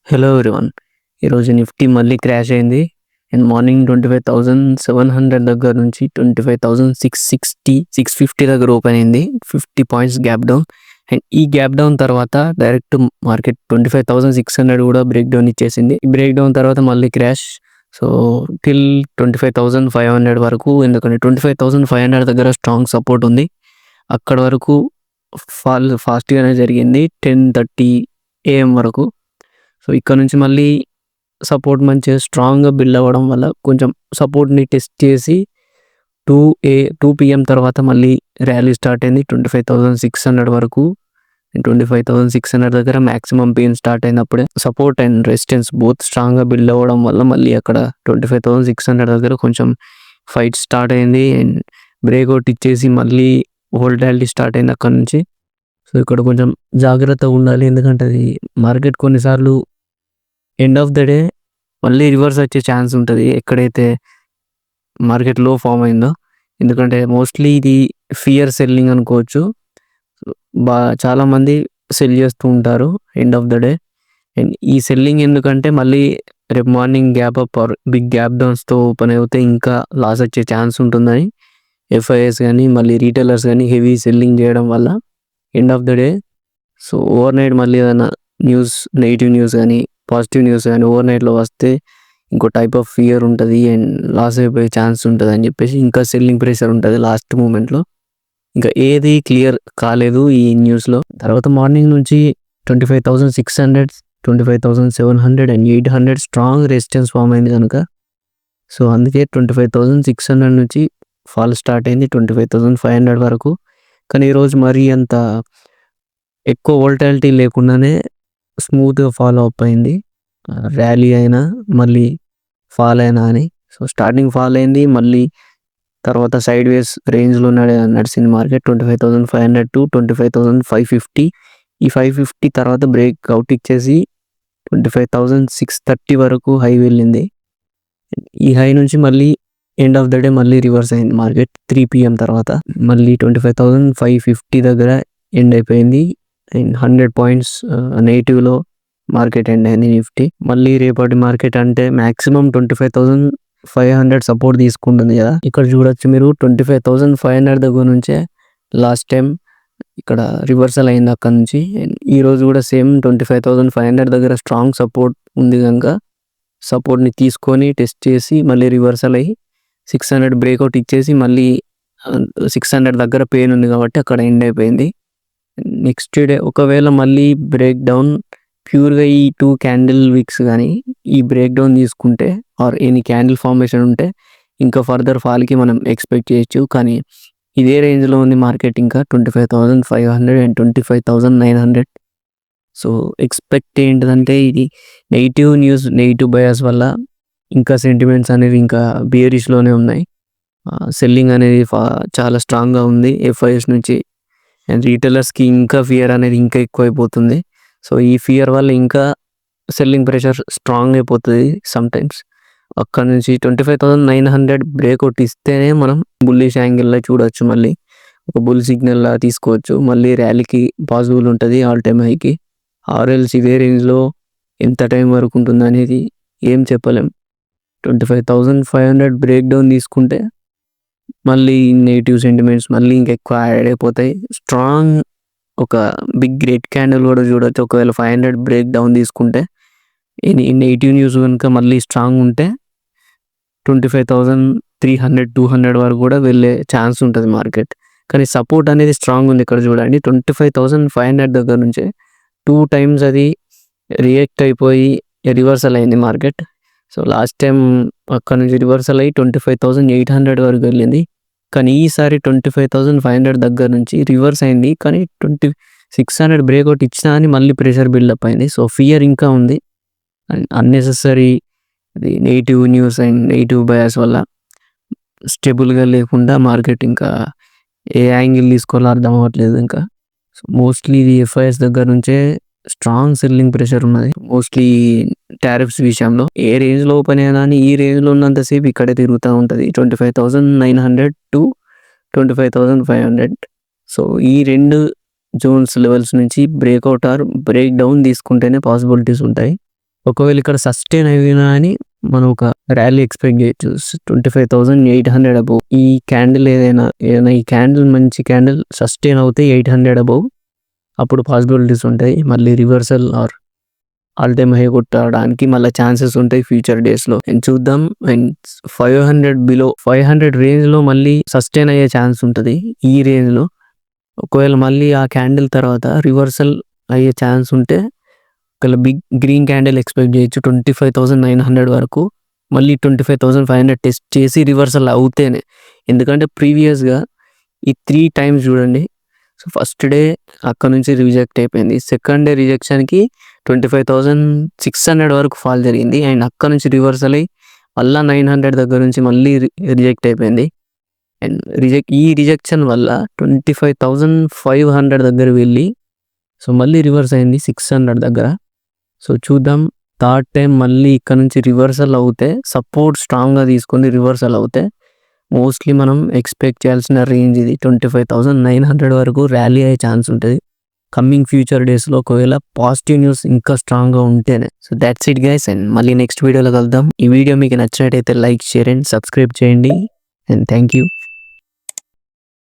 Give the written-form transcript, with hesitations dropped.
Hello everyone. ఈరోజు Nifty మళ్ళీ crash అయింది. అండ్ మార్నింగ్ 25,700 దగ్గర నుంచి 25,660, 650 దగ్గర ఓపెన్ అయింది. 50 పాయింట్స్ గ్యాప్ డౌన్. అండ్ ఈ గ్యాప్ డౌన్ తర్వాత డైరెక్ట్ మార్కెట్ 25,600 కూడా బ్రేక్ డౌన్ ఇచ్చేసింది. ఈ బ్రేక్ డౌన్ తర్వాత మళ్ళీ క్రాష్. సో టిల్ 25,500 వరకు, ఎందుకంటే 25,500 దగ్గర స్ట్రాంగ్ సపోర్ట్ ఉంది. అక్కడ వరకు ఫాల్ ఫాస్ట్గానే జరిగింది 10:30 AM వరకు. సో ఇక్కడ నుంచి మళ్ళీ సపోర్ట్ మంచిగా స్ట్రాంగ్గా బిల్డ్ అవ్వడం వల్ల కొంచెం సపోర్ట్ని టెస్ట్ చేసి 2 PM తర్వాత మళ్ళీ ర్యాలీ స్టార్ట్ అయింది 25,600 వరకు. 25,600 దగ్గర మ్యాక్సిమం పెయిన్ స్టార్ట్ అయినప్పుడే సపోర్ట్ అండ్ రెసిస్టెన్స్ బోత్ స్ట్రాంగ్గా బిల్డ్ అవ్వడం వల్ల మళ్ళీ అక్కడ 25,600 దగ్గర కొంచెం ఫైట్ స్టార్ట్ అయింది. అండ్ బ్రేక్అవుట్ ఇచ్చేసి మళ్ళీ వోల్టాలిటీ స్టార్ట్ అయింది అక్కడ నుంచి. సో ఇక్కడ కొంచెం జాగ్రత్తగా ఉండాలి, ఎందుకంటే అది మార్కెట్ కొన్నిసార్లు ఎండ్ ఆఫ్ ద డే మళ్ళీ రివర్స్ వచ్చే ఛాన్స్ ఉంటుంది ఎక్కడైతే మార్కెట్ లో ఫామ్ అయిందో. ఎందుకంటే మోస్ట్లీ ఇది ఫియర్ సెల్లింగ్ అనుకోవచ్చు. చాలామంది సెల్ చేస్తూ ఉంటారు end of the day. And ఈ సెల్లింగ్ ఎందుకంటే మళ్ళీ రేపు morning gap up or big gap డౌన్స్తో ఓపెన్ అయితే ఇంకా లాస్ వచ్చే ఛాన్స్ ఉంటుందని FIS కానీ మళ్ళీ రీటైలర్స్ కానీ హెవీ సెల్లింగ్ చేయడం వల్ల end of the day. So over night మళ్ళీ ఏదైనా న్యూస్, నెగిటివ్ న్యూస్ కానీ పాజిటివ్ న్యూస్ కానీ ఓవర్ నైట్లో వస్తే ఇంకో టైప్ ఆఫ్ ఫియర్ ఉంటుంది అండ్ లాస్ అయిపోయే ఛాన్స్ ఉంటుంది అని చెప్పేసి ఇంకా సెల్లింగ్ ప్రెషర్ ఉంటుంది లాస్ట్ మూమెంట్లో. ఇంకా ఏది క్లియర్ కాలేదు ఈ న్యూస్లో. తర్వాత మార్నింగ్ నుంచి 25,600, 25,700 అండ్ 800 స్ట్రాంగ్ రెసిస్టెన్స్ ఫామ్ అయింది కనుక, సో అందుకే 25,600 నుంచి ఫాల్ స్టార్ట్ అయింది 25,500 వరకు. కానీ ఈరోజు మరీ అంత ఎక్కువ వోల్టాలిటీ లేకుండానే స్మూత్గా ఫాలో అప్ అయింది. ర్యాలీ అయినా మళ్ళీ ఫాల్ అయినా అని. సో స్టార్టింగ్ ఫాల్ అయింది, మళ్ళీ తర్వాత సైడ్ వేస్ రేంజ్లో నడిచింది మార్కెట్ 25,500 to 25,550. ఈ 550 తర్వాత బ్రేక్ అవుట్ ఇచ్చేసి 25,630 వరకు హై వెళ్ళింది. ఈ హై నుంచి మళ్ళీ ఎండ్ ఆఫ్ ద డే మళ్ళీ రివర్స్ అయింది మార్కెట్ 3 PM తర్వాత. మళ్ళీ 25,550 దగ్గర ఎండ్ అయిపోయింది. 100 పాయింట్స్ నెగిటివ్లో మార్కెట్ ఎండ్ అయింది నిఫ్టీ. మళ్ళీ రేపటి మార్కెట్ అంటే మ్యాక్సిమం 25,500 సపోర్ట్ తీసుకుంటుంది కదా. ఇక్కడ చూడొచ్చు మీరు 25,500 దగ్గర నుంచే లాస్ట్ టైం ఇక్కడ రివర్సల్ అయింది అక్కడ నుంచి. ఈ రోజు కూడా సేమ్ 25,500 దగ్గర స్ట్రాంగ్ సపోర్ట్ ఉంది కనుక సపోర్ట్ని తీసుకొని టెస్ట్ చేసి మళ్ళీ రివర్సల్ అయ్యి 600 బ్రేక్అవుట్ ఇచ్చేసి మళ్ళీ 600 దగ్గర పెయిన్ ఉంది కాబట్టి అక్కడ ఎండ్ అయిపోయింది. నెక్స్ట్ డే ఒకవేళ మళ్ళీ బ్రేక్ డౌన్ ప్యూర్గా ఈ 2 క్యాండిల్ విక్స్ కానీ ఈ బ్రేక్ డౌన్ తీసుకుంటే ఆర్ ఎనీ క్యాండిల్ ఫార్మేషన్ ఉంటే ఇంకా ఫర్దర్ ఫాల్కి మనం ఎక్స్పెక్ట్ చేయొచ్చు. కానీ ఇదే రేంజ్లో ఉంది మార్కెట్ ఇంకా 25,500 అండ్ 25,900. సో ఎక్స్పెక్ట్ ఏంటిదంటే ఇది నెగిటివ్ న్యూస్, నెగిటివ్ బయాస్ వల్ల ఇంకా సెంటిమెంట్స్ అనేవి ఇంకా బియరిష్లోనే ఉన్నాయి. సెల్లింగ్ అనేది చాలా స్ట్రాంగ్గా ఉంది FIS నుంచి. అండ్ రీటైలర్స్కి ఇంకా ఫియర్ అనేది ఇంకా ఎక్కువైపోతుంది. సో ఈ ఫియర్ వల్ల ఇంకా సెల్లింగ్ ప్రెషర్ స్ట్రాంగ్ అయిపోతుంది సమ్టైమ్స్. అక్కడ నుంచి 25,900 బ్రేక్అవుట్ ఇస్తేనే మనం బుల్లిష్ యాంగిల్లో చూడొచ్చు, మళ్ళీ ఒక బుల్ సిగ్నల్లా తీసుకోవచ్చు, మళ్ళీ ర్యాలీకి పాసిబుల్ ఉంటుంది ఆల్ టైమ్ హైకి. ఆర్ఎల్స్ ఇదే రేంజ్లో ఎంత టైం వరకు ఉంటుంది అనేది ఏం చెప్పలేం. 25,500 బ్రేక్ డౌన్ తీసుకుంటే మళ్ళీ నెగిటివ్ సెంటిమెంట్స్ మళ్ళీ ఇంకెక్కువ యాడ్ అయిపోతాయి. స్ట్రాంగ్ ఒక బిగ్ రెడ్ క్యాండిల్ కూడా చూడొచ్చు ఒకవేళ 500 బ్రేక్ డౌన్ తీసుకుంటే. నెగిటివ్ న్యూస్ కనుక మళ్ళీ స్ట్రాంగ్ ఉంటే 25,300, 200 వరకు కూడా వెళ్ళే ఛాన్స్ ఉంటుంది మార్కెట్. కానీ సపోర్ట్ అనేది స్ట్రాంగ్ ఉంది. ఇక్కడ చూడండి 25,500 దగ్గర నుంచే 2 times అది రియాక్ట్ అయిపోయి రివర్సల్ అయింది మార్కెట్. సో లాస్ట్ టైం అక్కడ నుంచి రివర్సల్ అయ్యి 25,800 వరకు వెళ్ళింది. కానీ ఈసారి 25,500 దగ్గర నుంచి రివర్స్ అయింది. కానీ 2600 బ్రేక్అవుట్ ఇచ్చినా అని మళ్ళీ ప్రెషర్ బిల్డప్ అయింది. సో ఫియర్ ఇంకా ఉంది. అండ్ అన్నెసెసరీ అది negative news and negative bias వల్ల స్టేబుల్గా లేకుండా మార్కెట్ ఇంకా ఏ యాంగిల్ తీసుకోవాలో అర్థం అవ్వట్లేదు ఇంకా. సో మోస్ట్లీ ఇది FIS దగ్గర నుంచే స్ట్రాంగ్ సెల్లింగ్ ప్రెషర్ ఉన్నది. మోస్ట్లీ టారిఫ్స్ విషయంలో ఏ రేంజ్లో ఓపెన్ అయినా అని ఈ రేంజ్లో ఉన్నంతసేపు ఇక్కడే తిరుగుతూ ఉంటుంది 25,900 to 25,500. సో ఈ రెండు జోన్స్ లెవెల్స్ నుంచి బ్రేక్అవుట్ ఆర్ బ్రేక్ డౌన్ తీసుకుంటేనే పాసిబిలిటీస్ ఉంటాయి. ఒకవేళ ఇక్కడ సస్టైన్ అయినా అని మనం ఒక ర్యాలీ ఎక్స్పెక్ట్ చేయొచ్చు. 25,800 అబోవ్. ఈ క్యాండిల్ ఏదైనా ఈ క్యాండిల్ మంచి క్యాండిల్ సస్టైన్ అవుతే 800 అబోవ్ అప్పుడు పాసిబిలిటీస్ ఉంటాయి. మళ్ళీ reversal or all time high కొట్టడానికి మళ్ళీ ఛాన్సెస్ ఉంటాయి ఫ్యూచర్ డేస్లో. అండ్ చూద్దాం. అండ్ 500 బిలో 500 రేంజ్లో మళ్ళీ సస్టైన్ అయ్యే ఛాన్స్ ఉంటుంది ఈ రేంజ్లో. ఒకవేళ మళ్ళీ ఆ క్యాండిల్ తర్వాత రివర్సల్ అయ్యే ఛాన్స్ ఉంటే ఒకవేళ బిగ్ గ్రీన్ క్యాండిల్ ఎక్స్పెక్ట్ చేయొచ్చు 25,900 వరకు. మళ్ళీ 25,500 టెస్ట్ చేసి రివర్సల్ అవుతేనే. ఎందుకంటే ప్రీవియస్గా ఈ 3 times చూడండి. సో ఫస్ట్ డే అక్కడ నుంచి రిజెక్ట్ అయిపోయింది. సెకండ్ డే రిజెక్షన్కి 25,600 వరకు ఫాల్ జరిగింది. అండ్ అక్కడ నుంచి రివర్సల్ అయ్యి మళ్ళీ 900 దగ్గర నుంచి మళ్ళీ రిజెక్ట్ అయిపోయింది. అండ్ ఈ రిజెక్షన్ వల్ల 25,500 దగ్గర వెళ్ళి సో మళ్ళీ రివర్స్ అయింది 600 దగ్గర. సో చూద్దాం. థర్డ్ టైం మళ్ళీ ఇక్కడ నుంచి రివర్సల్ అవుతే సపోర్ట్ స్ట్రాంగ్గా తీసుకొని రివర్సల్ అవుతే మోస్ట్లీ మనం ఎక్స్పెక్ట్ చేయాల్సిన రేంజ్ ఇది 25,900 వరకు ర్యాలీ అయ్యే ఛాన్స్ ఉంటుంది కమింగ్ ఫ్యూచర్ డేస్లో. ఒకవేళ పాజిటివ్ న్యూస్ ఇంకా స్ట్రాంగ్గా ఉంటేనే. So that's it guys. And మళ్ళీ నెక్స్ట్ వీడియోలో కలుద్దాం. ఈ వీడియో మీకు నచ్చినట్టయితే లైక్, షేర్ అండ్ సబ్స్క్రైబ్ చేయండి. And thank you.